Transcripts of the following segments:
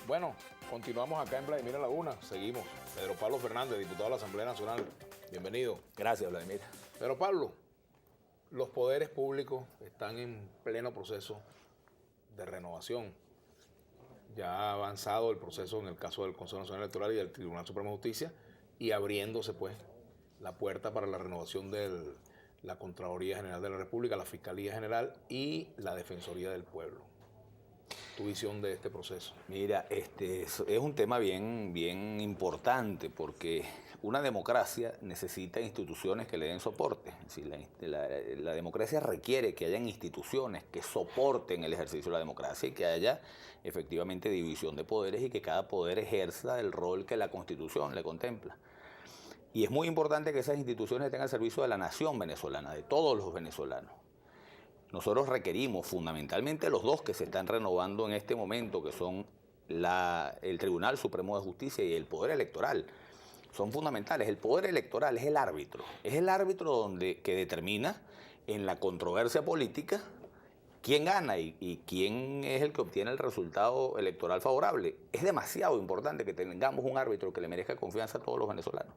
Bueno, continuamos acá en Vladimir Laguna, seguimos. Pedro Pablo Fernández, diputado de la Asamblea Nacional, bienvenido. Gracias, Vladimir. Pedro Pablo, los poderes públicos están en pleno proceso de renovación. Ya ha avanzado el proceso en el caso del Consejo Nacional Electoral y del Tribunal Supremo de Justicia y abriéndose pues la puerta para la renovación de la Contraloría General de la República, la Fiscalía General y la Defensoría del Pueblo. Tu visión de este proceso. Mira, es un tema bien importante porque una democracia necesita instituciones que le den soporte. Es decir, la democracia requiere que hayan instituciones que soporten el ejercicio de la democracia y que haya efectivamente división de poderes y que cada poder ejerza el rol que la Constitución le contempla. Y es muy importante que esas instituciones estén al servicio de la nación venezolana, de todos los venezolanos. Nosotros requerimos fundamentalmente los dos que se están renovando en este momento, que son el Tribunal Supremo de Justicia y el Poder Electoral. Son fundamentales. El Poder Electoral es el árbitro. Es el árbitro que determina en la controversia política quién gana y quién es el que obtiene el resultado electoral favorable. Es demasiado importante que tengamos un árbitro que le merezca confianza a todos los venezolanos.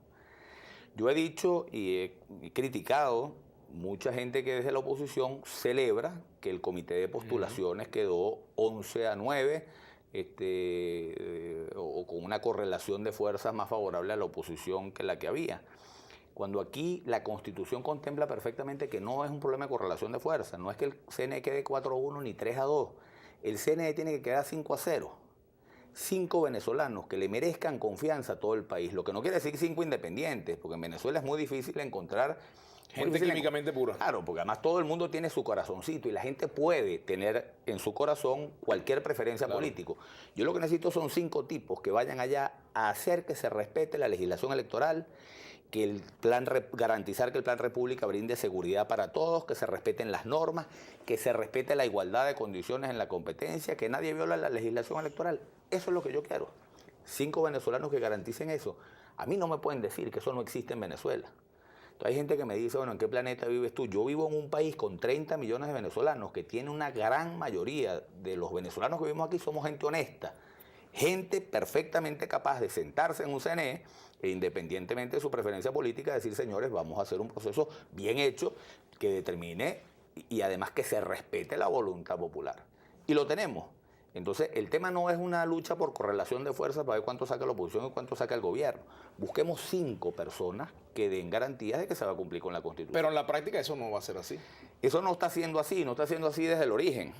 Yo he dicho y he criticado. Mucha gente que desde la oposición celebra que el comité de postulaciones quedó 11-9, o con una correlación de fuerzas más favorable a la oposición que la que había. Cuando aquí la Constitución contempla perfectamente que no es un problema de correlación de fuerzas, no es que el CNE quede 4-1 ni 3-2, el CNE tiene que quedar 5-0. 5 venezolanos que le merezcan confianza a todo el país, lo que no quiere decir 5 independientes, porque en Venezuela es muy difícil encontrar gente químicamente pura. Claro, porque además todo el mundo tiene su corazoncito y la gente puede tener en su corazón cualquier preferencia política. Yo lo que necesito son 5 tipos que vayan allá a hacer que se respete la legislación electoral, que el garantizar que el Plan República brinde seguridad para todos, que se respeten las normas, que se respete la igualdad de condiciones en la competencia, que nadie viola la legislación electoral. Eso es lo que yo quiero. 5 venezolanos que garanticen eso. A mí no me pueden decir que eso no existe en Venezuela. Entonces hay gente que me dice, bueno, ¿en qué planeta vives tú? Yo vivo en un país con 30 millones de venezolanos que tiene una gran mayoría de los venezolanos que vivimos aquí somos gente honesta, gente perfectamente capaz de sentarse en un CNE e independientemente de su preferencia política decir, señores, vamos a hacer un proceso bien hecho que determine y además que se respete la voluntad popular. Y lo tenemos. Entonces, el tema no es una lucha por correlación de fuerzas para ver cuánto saca la oposición y cuánto saca el gobierno. Busquemos 5 personas que den garantías de que se va a cumplir con la Constitución. Pero en la práctica eso no va a ser así. Eso no está siendo así, no está siendo así desde el origen.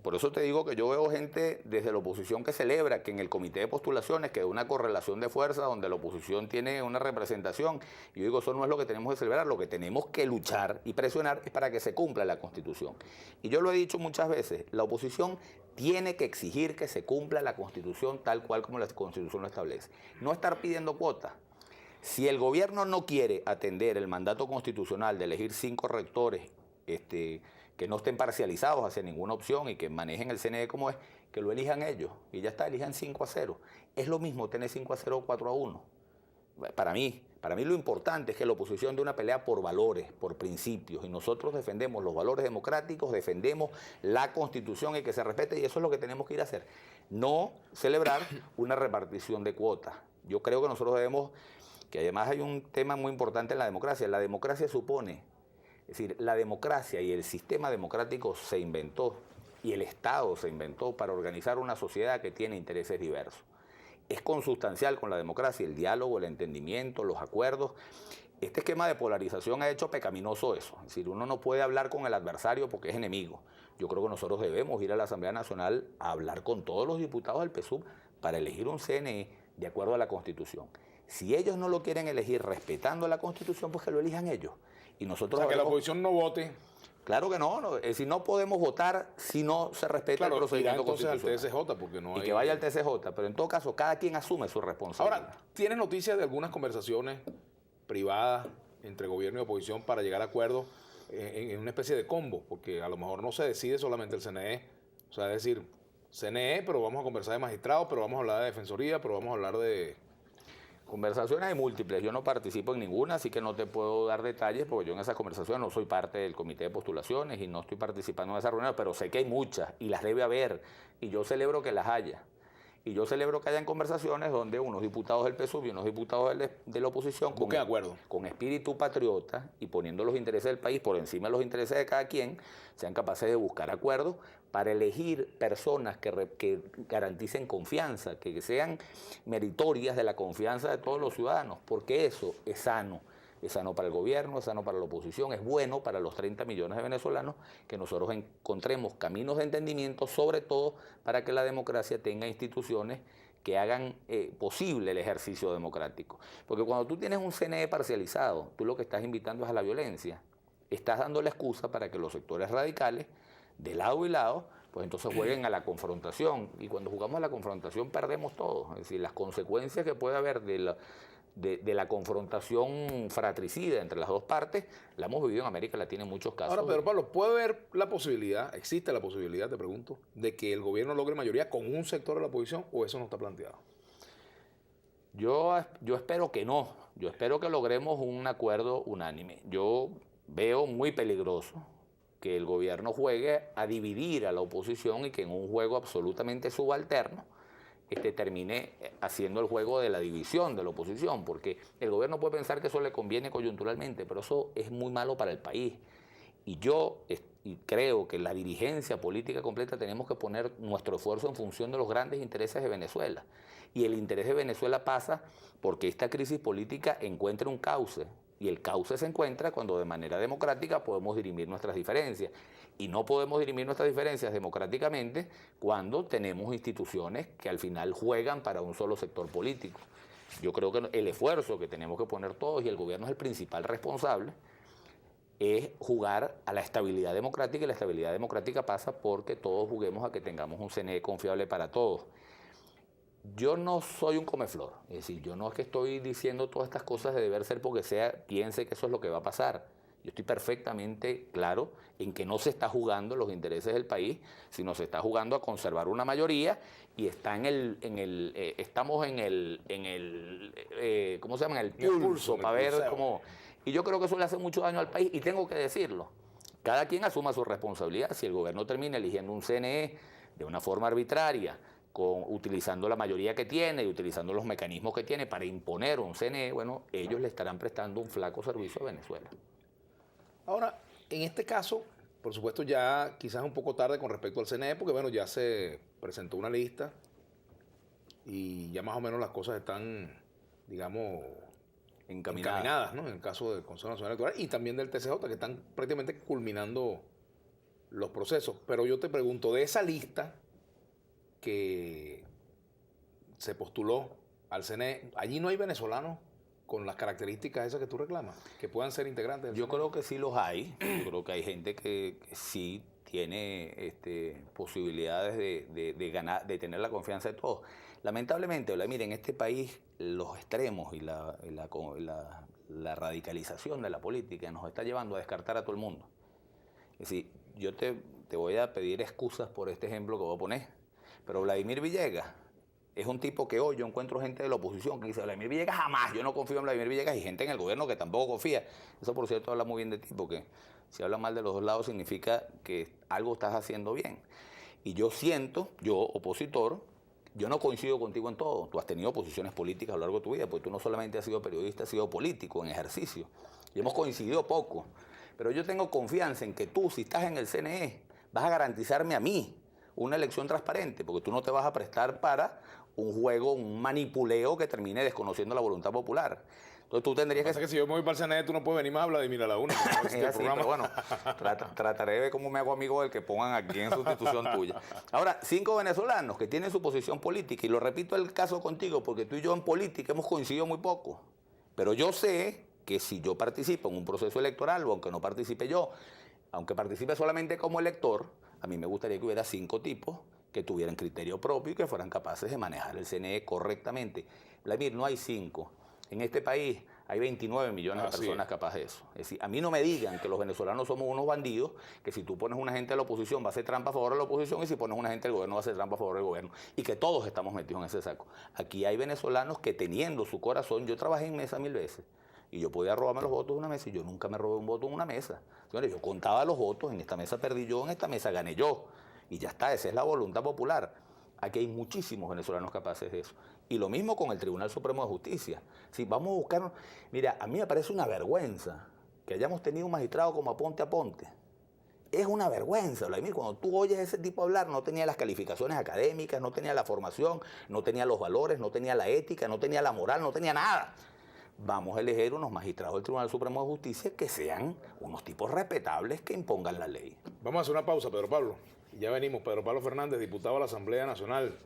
Por eso te digo que yo veo gente desde la oposición que celebra que en el comité de postulaciones quedó una correlación de fuerzas donde la oposición tiene una representación. Y yo digo, eso no es lo que tenemos que celebrar, lo que tenemos que luchar y presionar es para que se cumpla la Constitución. Y yo lo he dicho muchas veces, la oposición tiene que exigir que se cumpla la Constitución tal cual como la Constitución lo establece. No estar pidiendo cuotas. Si el gobierno no quiere atender el mandato constitucional de elegir 5 rectores que no estén parcializados hacia ninguna opción y que manejen el CNE como es, que lo elijan ellos. Y ya está, elijan 5-0. Es lo mismo tener 5-0 o 4-1. Para mí lo importante es que la oposición dé una pelea por valores, por principios, y nosotros defendemos los valores democráticos, defendemos la Constitución y que se respete, y eso es lo que tenemos que ir a hacer. No celebrar una repartición de cuotas. Yo creo que nosotros debemos, que además hay un tema muy importante en la democracia supone, es decir, la democracia y el sistema democrático se inventó, y el Estado se inventó para organizar una sociedad que tiene intereses diversos. Es consustancial con la democracia el diálogo, el entendimiento, los acuerdos. Este esquema de polarización ha hecho pecaminoso eso. Es decir, uno no puede hablar con el adversario porque es enemigo. Yo creo que nosotros debemos ir a la Asamblea Nacional a hablar con todos los diputados del PSUV para elegir un CNE de acuerdo a la Constitución. Si ellos no lo quieren elegir respetando la Constitución, pues que lo elijan ellos. Y nosotros o sea, que la oposición no vote. Claro que no, es decir, no podemos votar si no se respeta el procedimiento constitucional. Entonces al TSJ, porque no hay... Y que vaya al TSJ, pero en todo caso, cada quien asume su responsabilidad. Ahora, ¿tienes noticias de algunas conversaciones privadas entre gobierno y oposición para llegar a acuerdos en una especie de combo? Porque a lo mejor no se decide solamente el CNE, o sea, es decir, CNE, pero vamos a conversar de magistrados, pero vamos a hablar de defensoría, pero vamos a hablar de... Conversaciones hay múltiples, yo no participo en ninguna, así que no te puedo dar detalles porque yo en esas conversaciones no soy parte del comité de postulaciones y no estoy participando en esas reuniones, pero sé que hay muchas y las debe haber y yo celebro que las haya. Y yo celebro que hayan conversaciones donde unos diputados del PSUV y unos diputados de la oposición con espíritu patriota y poniendo los intereses del país por encima de los intereses de cada quien, sean capaces de buscar acuerdos para elegir personas que garanticen confianza, que sean meritorias de la confianza de todos los ciudadanos, porque eso es sano. Es sano para el gobierno, es sano para la oposición, es bueno para los 30 millones de venezolanos que nosotros encontremos caminos de entendimiento, sobre todo para que la democracia tenga instituciones que hagan posible el ejercicio democrático. Porque cuando tú tienes un CNE parcializado, tú lo que estás invitando es a la violencia. Estás dando la excusa para que los sectores radicales, de lado y lado, pues entonces jueguen a la confrontación. Y cuando jugamos a la confrontación perdemos todo. Es decir, las consecuencias que puede haber de la confrontación fratricida entre las dos partes, la hemos vivido en América Latina en muchos casos. Ahora, Pedro Pablo, ¿puede haber la posibilidad, existe la posibilidad, te pregunto, de que el gobierno logre mayoría con un sector de la oposición o eso no está planteado? Yo espero que no. Yo espero que logremos un acuerdo unánime. Yo veo muy peligroso que el gobierno juegue a dividir a la oposición y que en un juego absolutamente subalterno termine haciendo el juego de la división de la oposición, porque el gobierno puede pensar que eso le conviene coyunturalmente, pero eso es muy malo para el país. Y creo que la dirigencia política completa tenemos que poner nuestro esfuerzo en función de los grandes intereses de Venezuela. Y el interés de Venezuela pasa porque esta crisis política encuentre un cauce. Y el cauce se encuentra cuando de manera democrática podemos dirimir nuestras diferencias. Y no podemos dirimir nuestras diferencias democráticamente cuando tenemos instituciones que al final juegan para un solo sector político. Yo creo que el esfuerzo que tenemos que poner todos, y el gobierno es el principal responsable, es jugar a la estabilidad democrática, y la estabilidad democrática pasa porque todos juguemos a que tengamos un CNE confiable para todos. Yo no soy un comeflor, es decir, yo no es que estoy diciendo todas estas cosas de deber ser porque piense que eso es lo que va a pasar. Yo estoy perfectamente claro en que no se está jugando los intereses del país, sino se está jugando a conservar una mayoría y está estamos en el ¿cómo se llama? En el pulso para ver cómo. Y yo creo que eso le hace mucho daño al país y tengo que decirlo. Cada quien asuma su responsabilidad. Si el gobierno termina eligiendo un CNE de una forma arbitraria, utilizando la mayoría que tiene y utilizando los mecanismos que tiene para imponer un CNE, bueno, ellos le estarán prestando un flaco servicio a Venezuela. Ahora, en este caso, por supuesto ya quizás un poco tarde con respecto al CNE, porque bueno, ya se presentó una lista y ya más o menos las cosas están, digamos, encaminadas, ¿no? En el caso del Consejo Nacional Electoral y también del TCJ, que están prácticamente culminando los procesos. Pero yo te pregunto, de esa lista que se postuló al CNE, allí no hay venezolanos con las características esas que tú reclamas, que puedan ser integrantes del Yo CNE. creo que sí los hay. Yo creo que hay gente que sí tiene posibilidades de ganar, de tener la confianza de todos. Lamentablemente, miren, en este país los extremos y la radicalización de la política nos está llevando a descartar a todo el mundo. Es decir, yo te voy a pedir excusas por este ejemplo que voy a poner, pero Vladimir Villegas es un tipo que hoy yo encuentro gente de la oposición que dice, Vladimir Villegas jamás, yo no confío en Vladimir Villegas, y gente en el gobierno que tampoco confía. Eso, por cierto, habla muy bien de ti, porque si habla mal de los dos lados significa que algo estás haciendo bien. Y yo siento, yo opositor, yo no coincido contigo en todo. Tú has tenido posiciones políticas a lo largo de tu vida, porque tú no solamente has sido periodista, has sido político en ejercicio. Y hemos coincidido poco. Pero yo tengo confianza en que tú, si estás en el CNE, vas a garantizarme a mí una elección transparente, porque tú no te vas a prestar para un juego, un manipuleo que termine desconociendo la voluntad popular. Entonces tú tendrías que si yo me voy para el CNE, tú no puedes venir más a Vladimir a la una. Es así, pero bueno, trataré de ver cómo me hago amigo del que pongan aquí en sustitución tuya. Ahora, 5 venezolanos que tienen su posición política, y lo repito el caso contigo, porque tú y yo en política hemos coincidido muy poco, pero yo sé que si yo participo en un proceso electoral, o aunque no participe yo, aunque participe solamente como elector, a mí me gustaría que hubiera 5 tipos que tuvieran criterio propio y que fueran capaces de manejar el CNE correctamente. Vladimir, no hay 5. En este país hay 29 millones de personas capaces de eso. Es decir, a mí no me digan que los venezolanos somos unos bandidos, que si tú pones una gente de la oposición va a hacer trampa a favor de la oposición y si pones una gente del gobierno va a hacer trampa a favor del gobierno. Y que todos estamos metidos en ese saco. Aquí hay venezolanos que teniendo su corazón, yo trabajé en mesa 1000 veces y yo podía robarme los votos de una mesa y yo nunca me robé un voto en una mesa. Señores, yo contaba los votos, en esta mesa perdí yo, en esta mesa gané yo. Y ya está, esa es la voluntad popular. Aquí hay muchísimos venezolanos capaces de eso. Y lo mismo con el Tribunal Supremo de Justicia. Si vamos a buscar... Mira, a mí me parece una vergüenza que hayamos tenido un magistrado como Aponte Aponte. Es una vergüenza, Vladimir. Cuando tú oyes a ese tipo hablar, no tenía las calificaciones académicas, no tenía la formación, no tenía los valores, no tenía la ética, no tenía la moral, no tenía nada. Vamos a elegir unos magistrados del Tribunal Supremo de Justicia que sean unos tipos respetables que impongan la ley. Vamos a hacer una pausa, Pedro Pablo. Ya venimos. Pedro Pablo Fernández, diputado a la Asamblea Nacional.